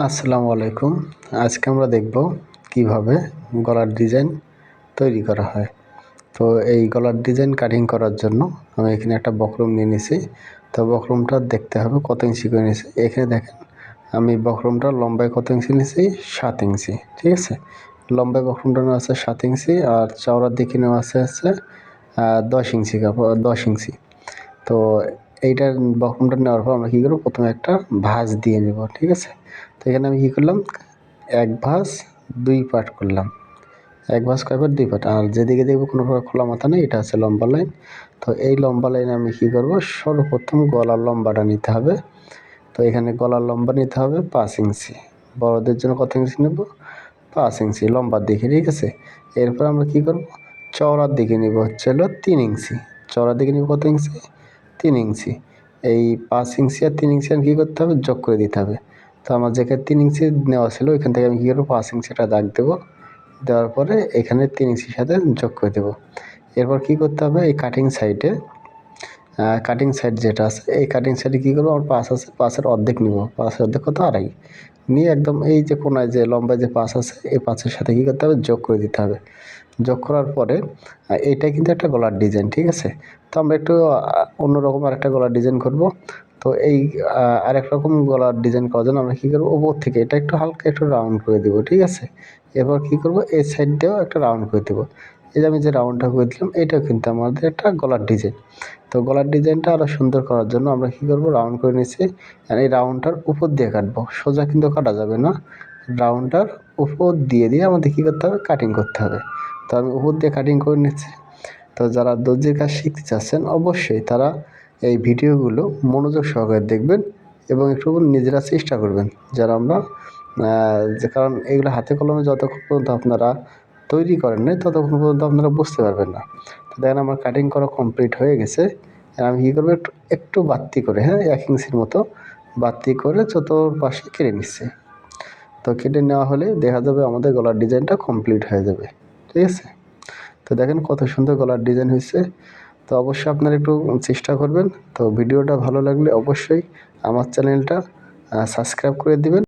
আসসালামু আলাইকুম। আজকে আমরা দেখব কিভাবে গলার ডিজাইন তৈরি করা হয়। তো এই গলার ডিজাইন কাটিং করার জন্য আমি এখানে একটা বক্রম নিয়ে নিয়েছি। তো বক্রমটা দেখতে হবে কত ইঞ্চি করে নিয়েছি। এখানে দেখেন আমি বক্রমটা লম্বায় কত ইঞ্চি নিয়েছি, 7 ইঞ্চি। ঠিক আছে, লম্বায় বক্রমটা নেওয়া আছে 7 ইঞ্চি আর চওড়ার দিকে নেওয়া আছে 10 ইঞ্চি কাপড়, 10 ইঞ্চি। তো এইটার বক্রমটা নেওয়ার পর আমরা কী করবো, প্রথমে একটা ভাঁজ দিয়ে নেব। ঠিক আছে, তো এখানে আমি কী করলাম, এক ভাঁজ 2 পার্ট করলাম। এক ভাঁজ কয় পার্ট, 2 পার্ট। আর যেদিকে দেখবো কোনো প্রকার খোলা মাথা নেই, এটা হচ্ছে লম্বা লাইন। তো এই লম্বা লাইনে আমি কী করবো, সর্বপ্রথম গলার লম্বাটা নিতে হবে। তো এখানে গলার লম্বা নিতে হবে 5 ইঞ্চি। বড়দের জন্য কত ইঞ্চি নেব, 5 ইঞ্চি লম্বার দিকে। ঠিক আছে, এরপর আমরা কী করব, চওড়ার দিকে নিব হচ্ছে হলো 3 ইঞ্চি। চওড়ার দিকে নিব কত ইঞ্চি, 3 ইঞ্চি। এই 5 ইঞ্চি আর 3 ইঞ্চি কী করতে হবে, যোগ করে দিতে হবে। তো আমার যেখানে 3 ইঞ্চি নেওয়া ছিল ওইখান থেকে আমি কী করবো, 5 ইঞ্চি একটা দাগ দেবো। দেওয়ার পরে এখানে 3 ইঞ্চির সাথে যোগ করে দেবো। এরপর কী করতে হবে, এই কাটিং সাইড যেটা আছে, এই কাটিং সাইডে কী করবো, আমার 5 আছে, 5-এর অর্ধেক নিব। 5-এর অর্ধেক কত, 2.5 নিয়ে একদম এই যে কোনায় যে লম্বায় যে 5 আছে, এই 5-এর সাথে কী করতে হবে, যোগ করে দিতে হবে। যোগ করার পরে এইটাই কিন্তু একটা গলার ডিজাইন। ঠিক আছে, তো আমরা একটু অন্যরকম আরেকটা গলার ডিজাইন করব। তো এই আরেক রকম গলার ডিজাইন করার জন্য আমরা কী করবো, উপর থেকে এটা একটু হালকা একটু রাউন্ড করে দেবো। ঠিক আছে, এরপর কী করবো, এই সাইড দিয়েও একটা রাউন্ড করে দেবো। এই যে আমি যে রাউন্ডটা করে দিলাম, এটাও কিন্তু আমাদের একটা গলার ডিজাইন। তো গলার ডিজাইনটা আরও সুন্দর করার জন্য আমরা কী করবো, রাউন্ড করে নিচ্ছি। আর এই রাউন্ডটার উপর দিয়ে কাটবো, সোজা কিন্তু কাটা যাবে না। রাউন্ডটার উপর দিয়ে আমাদের কী করতে হবে, কাটিং করতে হবে। তো আমি উপর দিয়ে কাটিং করে নিচ্ছি। তো যারা দর্জির কাজ শিখতে চাচ্ছেন অবশ্যই তারা এই ভিডিওগুলো মনোযোগ সহকারে দেখবেন এবং একটু নিজেরা চেষ্টা করবেন, যারা আমরা যে কারণ এগুলো হাতে কলমে যতক্ষণ পর্যন্ত আপনারা তৈরি করেন নাই ততক্ষণ পর্যন্ত আপনারা বুঝতে পারবেন না। তো দেখেন আমার কাটিং করা কমপ্লিট হয়ে গেছে। আমি কী করবো, একটু বাড়তি করে 1 ইঞ্চির মতো বাড়তি করে চতুর্পাশে কেটে নিচ্ছি। তো কেটে নেওয়া হলে দেখা যাবে আমাদের গলার ডিজাইনটা কমপ্লিট হয়ে যাবে। ঠিক আছে, তো দেখেন কত সুন্দর গলার ডিজাইন হয়েছে। তো অবশ্যই আপনারা একটু চেষ্টা করবেন। তো ভিডিওটা ভালো লাগলে অবশ্যই আমার চ্যানেলটা সাবস্ক্রাইব করে দিবেন।